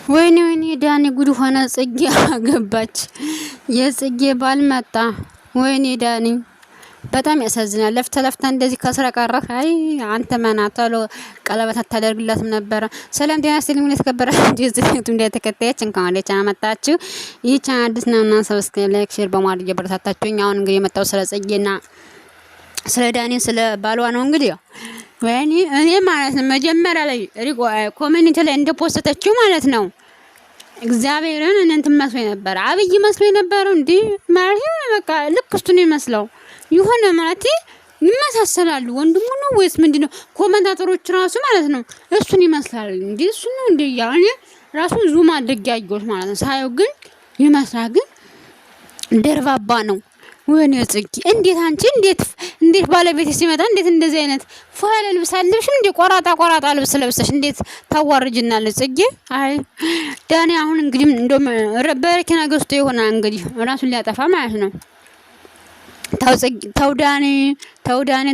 ወይኔ ወይኔ ዳኒ ጉድ ሆነ። ጽጌ ገባች። የጽጌ ባል መጣ። ወይኔ ዳኒ በጣም ያሳዝናል። ለፍታ እንደዚህ ከስራ ቀረህ። አይ አንተ ማና ቶሎ ቀለበት አታደርግላትም ነበረ። ሰላም ጤና ይስጥልኝ። የተከበራችሁ የዚህ እንደ ተከታዮች እንኳን ወደ ቻናል መጣችሁ። ይህ ቻናል አዲስ ነውና ሰብስክራይብ፣ ላይክ፣ ሼር በማድረግ እያበረታታችሁኝ። አሁን እንግዲህ የመጣው ስለ ጽጌና ስለ ዳኒ ስለ ባሏ ነው። እንግዲህ ወይኔ እኔ ማለት ነው መጀመሪያ ላይ ኮሜንት ላይ እንደፖስተችው ማለት ነው እግዚአብሔርን እንትን መስሎኝ ነበር። አብይ መስሎኝ ነበር እንዴ ማለት በቃ ልክ እሱን ይመስለው ይሆነ ማለት ይመሳሰላሉ። ወንድሙ ነው ወይስ ምንድነው? ኮሜንታተሮች ራሱ ማለት ነው እሱን ይመስላል እንዴ እሱ ነው እንዴ ያኔ ራሱ ዙም አድርጌ ያየሁት ማለት ነው። ሳየው ግን ይመስላል ግን ደርባባ ነው። ወይኔ ጽጌ እንዴት አንቺ እንዴት ባለቤት ሲመጣ እንዴት እንደዚህ አይነት ፏል ልብስ አለብሽም እንዴ? ቆራጣ ልብስ ለብሰሽ እንዴት ታዋርጅናለሽ ጽጌ? አይ ዳኒ አሁን እንግዲህ እንደም በረከና ገዝቶ ይሆናል እንግዲህ ራሱን ሊያጠፋ ማለት ነው። ተው ዳኒ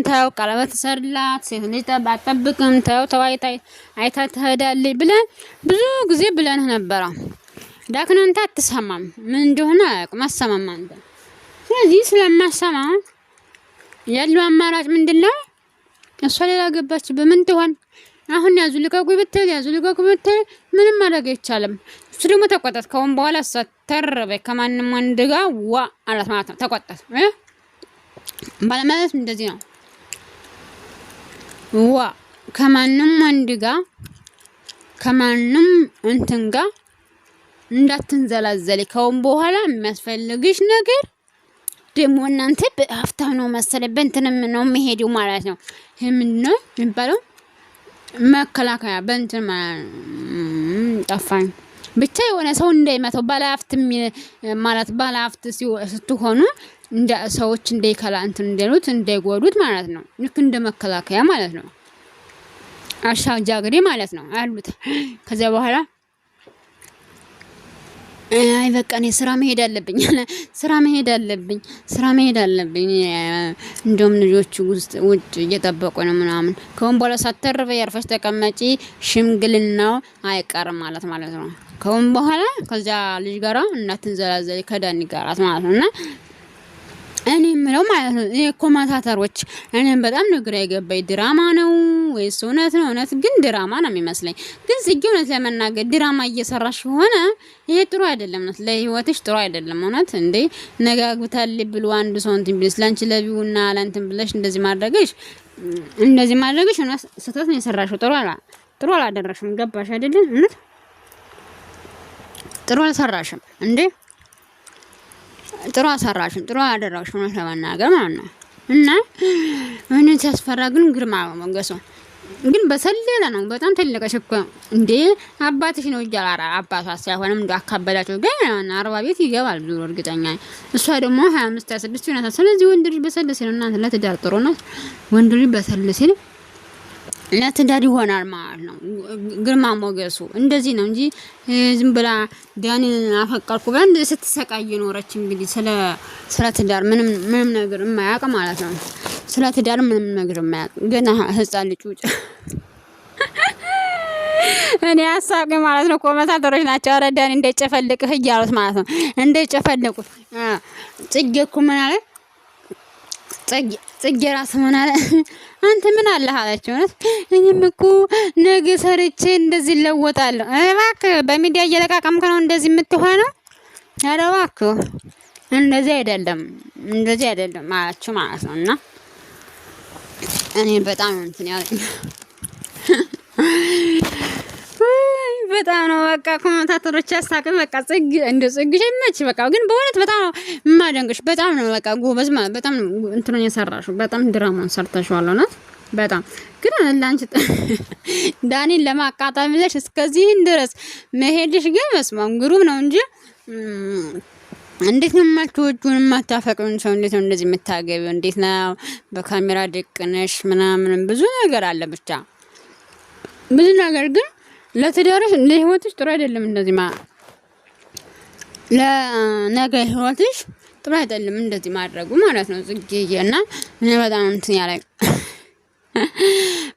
ተው ቀለበት ሰርላት ሴት ልጅ አትጠብቅም ተው አይታ ትሄዳለች ብለን ብዙ ጊዜ ብለን ነበር። ዳክናንተ አትሰማም ምን እንደሆነ አያውቅም አንተ። ስለዚህ ስለማሰማ ያለው አማራጭ ምንድነው? እሷ ሌላ ገባች በምን ትሆን አሁን ያዙ ልቀቁ ብትል ምንም ማድረግ አይቻልም። እሱ ደግሞ ተቆጣት። ከውን በኋላ እሷ ተረበ ከማንም ወንድ ጋር ዋ አላት ማለት ነው። ተቆጣት ባለማለት እንደዚህ ነው። ዋ ከማንም ወንድ ጋር ከማንም እንትን ጋር እንዳትንዘላዘሊ። ከውን በኋላ የሚያስፈልግሽ ነገር ደግሞ እናንተ በሀፍታም ነው መሰለኝ በእንትንም ነው የሚሄደው ማለት ነው። ይሄ ምንድነው የሚባለው? መከላከያ በእንትን ጠፋኝ ብቻ የሆነ ሰው እንዳይመታው ባለሀብት ማለት ባለሀብት ስትሆኑ እንደ ሰዎች እንዳይከላ እንትን እንደሉት እንዳይጎዱት ማለት ነው። ልክ እንደ መከላከያ ማለት ነው። አሻጃግሪ ማለት ነው አሉት። ከዚያ በኋላ አይ በቃ እኔ ስራ መሄድ አለብኝ እንደውም ልጆቹ ውጭ እየጠበቁ ነው ምናምን። ከውን በኋላ ሳትተርፈ ያርፈሽ ተቀመጪ ሽምግልናው አይቀርም ማለት ነው። ከውን በኋላ ከዛ ልጅ ጋራ እናትንዘላዘሊ ከዳኒ ጋራት ማለት ነውና እኔ ምለው ማለት ነው። ኮሜንታተሮች እኔም በጣም ግራ የገባኝ ድራማ ነው ወይስ እውነት ነው? እውነት ግን ድራማ ነው የሚመስለኝ። ግን ጽጌ እውነት ለመናገር ድራማ እየሰራሽ ሆነ ይሄ ጥሩ አይደለም። ነው ለህይወትሽ ጥሩ አይደለም። እውነት እንዴ ነጋግታል ብሎ አንድ ሰው እንትን ቢልስ ላንቺ ለቢውና ላንተን ብለሽ እንደዚህ ማድረግሽ እውነት ስህተት ነው የሰራሽው። ጥሩ አላደረሽም። ገባሽ አይደለም? እውነት ጥሩ አልሰራሽም እንዴ ጥሩ አደረግሽ ነው ለማናገር ማለት ነው። እና እኔ ሲያስፈራ ግን ግርማ ሞገሱ ግን በሰለለ ነው። በጣም ትልቅሽ እኮ እንዴ አባትሽ ነው ይላል። አባቷ ሳይሆንም እንደ አካበዳቸው ግን 40 ቤት ይገባል ዙሮ እርግጠኛ። እሷ ደግሞ 25 26 ይሆናል። ስለዚህ ወንድ ልጅ በሰለለ ሲል እናንተ ለትዳር ጥሩ ነው። ወንድ ልጅ በሰለለ ሲል ለትዳር ይሆናል ማለት ነው። ግርማ ሞገሱ እንደዚህ ነው እንጂ ዝም ብላ ዳኒ አፈቀርኩ ብላ ስትሰቃይ ኖረች። እንግዲህ ስለ ትዳር ምንም ነገር የማያውቅ ማለት ነው። ስለ ትዳር ምንም ነገር የማያውቅ ገና ህፃን ልጅ ውጭ እኔ አሳቀ ማለት ነው። ኮሜንታተሮች ናቸው ኧረ ዳኒ እንደጨፈልቅህ እያሉት ማለት ነው። እንደጨፈልቁት ጽጌ እኮ ምን አለ ጽጌ ራስ ምን አለ አንተ ምን አለህ አለችው። እኔም እኮ ነገ ሰርቼ እንደዚህ ለወጣለሁ። እባክህ በሚዲያ እየለቃቀምክ ነው እንደዚህ የምትሆነው። ኧረ እባክህ እንደዚህ አይደለም አላችሁ ማለት ነው። እና እኔ በጣም እንትን ያለኝ በጣም ነው በቃ ኮሜንታተሮች ያሳቀኝ። በቃ ጽጌሽ መች በቃ ግን በእውነት በጣም ማደንቅሽ በጣም ነው በቃ ጎበዝ ማለት በጣም እንትኑን የሰራሽው በጣም ድራማውን ሰርተሽዋል። እውነት በጣም ግን ላንቺ ዳኒን ለማቃጠል ብለሽ እስከዚህን ድረስ መሄድሽ ግን መስማም ግሩም ነው እንጂ እንዴት ነው የማትወጂውን የማታፈቅሩን ሰው እንዴት ነው እንደዚህ የምታገቢው? እንዴት ነው በካሜራ ደቅነሽ ምናምን ብዙ ነገር አለ ብቻ ብዙ ነገር ግን ለትዳርሽ ለህይወትሽ ጥሩ አይደለም። እንደዚህ ለነገ ህይወትሽ ጥሩ አይደለም እንደዚህ ማድረጉ ማለት ነው ጽጌዬ። እና እኔ በጣም እንትን ያለኝ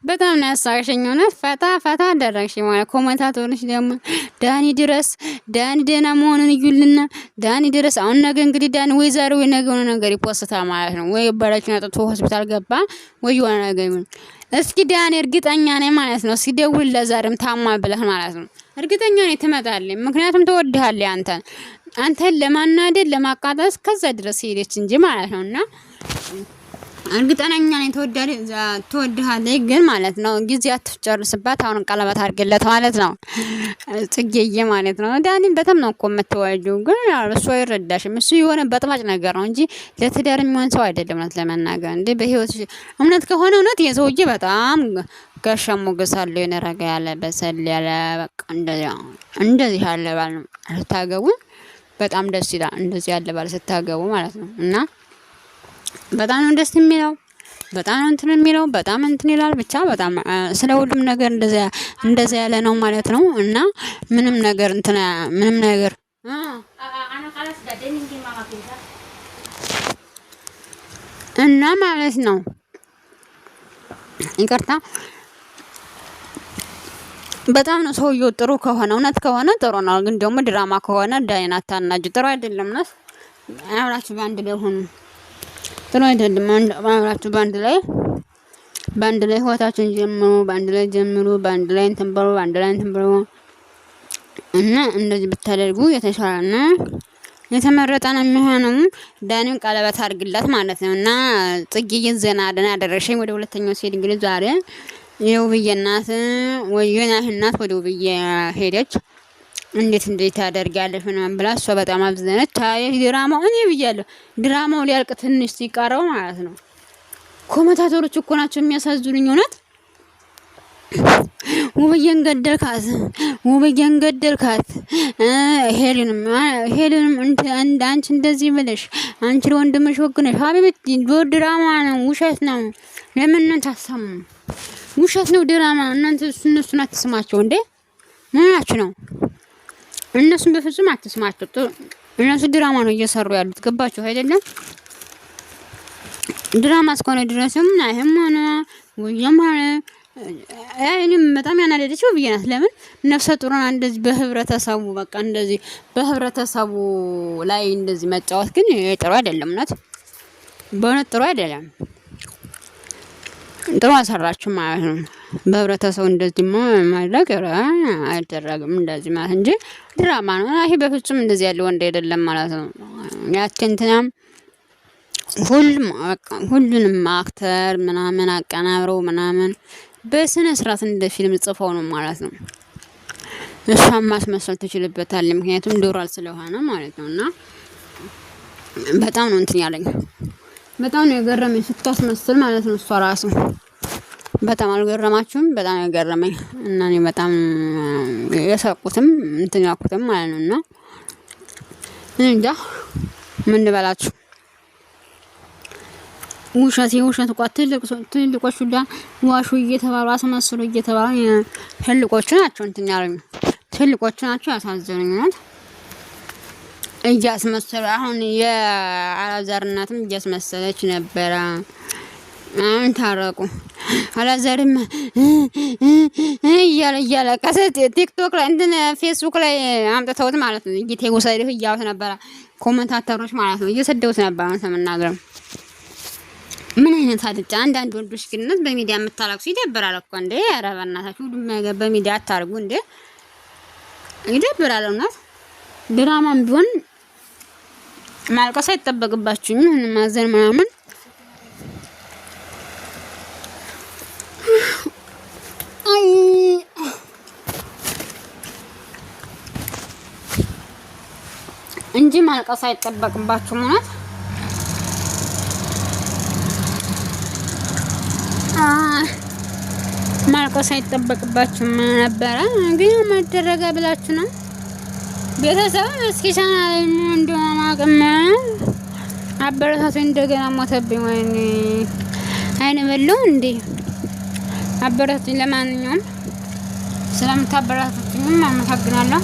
በጣም ነው ያሳቅሽኝ። እውነት ፈታ ፈታ አደረግሽ ማለት ኮሜንታቶሮች ደግሞ ዳኒ ድረስ ዳኒ ደህና መሆኑን እዩልና ዳኒ ድረስ አሁን ነገ እንግዲህ ዳኒ ወይ ዛሬ ወይ ነገ የሆነ ነገር ይፖስታል ማለት ነው። ወይ ባላችን አጥቶ ሆስፒታል ገባ ወይ የሆነ ነገር ይሁን። እስኪ ዳኒ እርግጠኛ ነኝ ማለት ነው። እስኪ ደውል ለዛሬም ታሟል ብለህ ማለት ነው። እርግጠኛ ነኝ ትመጣለች። ምክንያቱም ትወድሃለች አንተን ለማናደድ ለማቃጠል እስከዛ ድረስ ሄደች እንጂ ማለት ነውና እርግጠኛ ነኝ ትወድሃለች ግን ማለት ነው። ጊዜ አትጨርስባት። አሁን ቀለበት አድርግለት ማለት ነው። ጽጌዬ ማለት ነው። ዳኒን በጣም ነው እኮ የምትወጂው ግን እሱ አይረዳሽም። እሱ የሆነ በጥባጭ ነገር ነው እንጂ ለትዳር የሚሆን ሰው አይደለም። እውነት ለመናገር እንዴ በህይወት እውነት ከሆነ እውነት የሰውዬ በጣም ጋሻ ሞገስ አለው። የነረጋ ያለ በሰል ያለ በቃ እንደዚህ ያለ ባል ነው ስታገቡ በጣም ደስ ይላል። እንደዚህ ያለ ባል ስታገቡ ማለት ነው እና በጣም ነው ደስ የሚለው። በጣም እንትን የሚለው በጣም እንትን ይላል። ብቻ በጣም ስለ ሁሉም ነገር እንደዛ ያለ ነው ማለት ነው እና ምንም ነገር እንትን ምንም ነገር እና ማለት ነው ይቅርታ በጣም ነው ሰውየው ጥሩ ከሆነ እውነት ከሆነ ጥሩ ነው። ግን ደግሞ ድራማ ከሆነ ዳይና ታናጅ ጥሩ አይደለም ነው። አብራችሁ ባንድ ላይ ሆኑ ጥሩ አይደለም። አብራችሁ ባንድ ላይ ህይወታችሁን ጀምሩ። ባንድ ላይ ጀምሩ። ባንድ ላይ እንትን በሉ። ባንድ ላይ እንትን በሉ እና እንደዚህ ብታደርጉ የተሻለና የተመረጠ ነው የሚሆነው። ዳኒም ቀለበት አድርግላት ማለት ነው እና ጽጌዬ ዘና ደና አደረሽኝ። ወደ ሁለተኛው ሲሄድ እንግዲህ ዛሬ የውብዬ እናት ወይናህ እናት ወደ ውብዬ ሄደች። እንዴት ታደርጊያለሽ ምናምን ብላ እሷ በጣም አብዘነች። ድራማው እኔ ብያለሁ ድራማው ሊያልቅ ትንሽ ሲቀረው ማለት ነው። ኮሜንታተሮች እኮ ናቸው የሚያሳዝኑኝ እውነት። ውብዬን ገደልካት ሄልንም አንቺ እንደዚህ ብለሽ አንቺ ለወንድምሽ ወግነሽ ሀቢብት ድራማ ነው ውሸት ነው። ለምን ታሰሙ? ውሸት ነው ድራማ። እናንተ እነሱን አትስማቸው እንዴ? ምናችሁ ነው? እነሱን በፍጹም አትስማቸው። እነሱ ድራማ ነው እየሰሩ ያሉት። ገባችሁ አይደለም? ድራማ እስከሆነ ድረስም አይህም ሆነ ወይም ሆነ አይንም በጣም ያናደደችው ብዬናት። ለምን ነፍሰ ጡርና እንደዚህ በህብረተሰቡ በቃ እንደዚህ በህብረተሰቡ ላይ እንደዚህ መጫወት ግን ጥሩ አይደለም። በእውነት ጥሩ አይደለም። ጥሩ አሰራችሁ ማለት ነው። በህብረተሰቡ እንደዚህ ማድረግ አይደረግም እንደዚህ ማለት እንጂ ድራማ ነው። ይሄ በፍጹም እንደዚህ ያለ ወንድ አይደለም ማለት ነው። ያችንትናም ሁሉንም አክተር ምናምን አቀናብረው ምናምን በስነ ስርዓት እንደ ፊልም ጽፈው ነው ማለት ነው። እሷን ማስመሰል ትችልበታለች ምክንያቱም ዶራል ስለሆነ ማለት ነውና በጣም ነው እንትን ያለኝ። በጣም ነው የገረመኝ ስታስመስል ማለት ነው። እሷ ራሱ በጣም አልገረማችሁም? በጣም የገረመኝ እና እኔ በጣም የሳቁትም እንትን ያልኩትም ማለት ነውና እንጃ ምን ልበላችሁ። ውሸት እኮ ትልቆቹ ዋሹ እየተባሉ አስመስሉ እየተባሉ ትልቆቹ ናቸው እንትን ያሉኝ። ትልቆቹ ናቸው ያሳዘኑኝ ማለት እያስመሰሉ። አሁን የአላዛር እናትም እያስመሰለች ነበረ። አሁን ታረቁ። አላዛርም እያለ ከሰት ቲክቶክ ላይ እንትን ፌስቡክ ላይ አምጥተውት ማለት ነው። እይቴ ወሰደው እያሉት ነበረ ኮሜንታተሮች ማለት ነው። እየሰደውት ነበር ነው ተመናገር። ምን አይነት አድጫ አንዳንድ ወንዶች ግንነት በሚዲያ የምታላቅሱ ይደብራል እኮ እንዴ! ኧረ በእናታችሁ ሁሉም ነገር በሚዲያ አታርጉ እንዴ! ይደብራል እውነት። ድራማም ቢሆን ማልቀስ አይጠበቅባችሁም ማዘን ምናምን እንጂ ማልቀስ አይጠበቅባችሁም እውነት። ማልቀስ አይጠበቅባችሁም ነበረ ግን ማደረጋ ብላችሁ ነው። ቤተሰብ እስኪ ቻናል እንደማቀም አበረታቱ። እንደገና ሞተብኝ ወይኔ አይነ በለው እንዴ! አበረታቱኝ። ለማንኛውም ስለምታበረታቱኝ አመሰግናለሁ።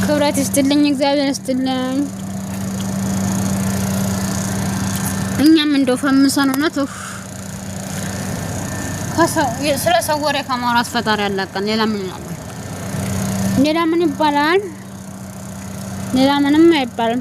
ክብረት ይስጥልኝ፣ እግዚአብሔር ይስጥልኝ። እኛም እንደው ፈምሰን እውነት ስለ ሰው ወሬ ከማውራት ፈጣሪ ያላቀን። ሌላ ምን ይላል? ሌላ ምን ይባላል? ሌላ ምንም አይባልም።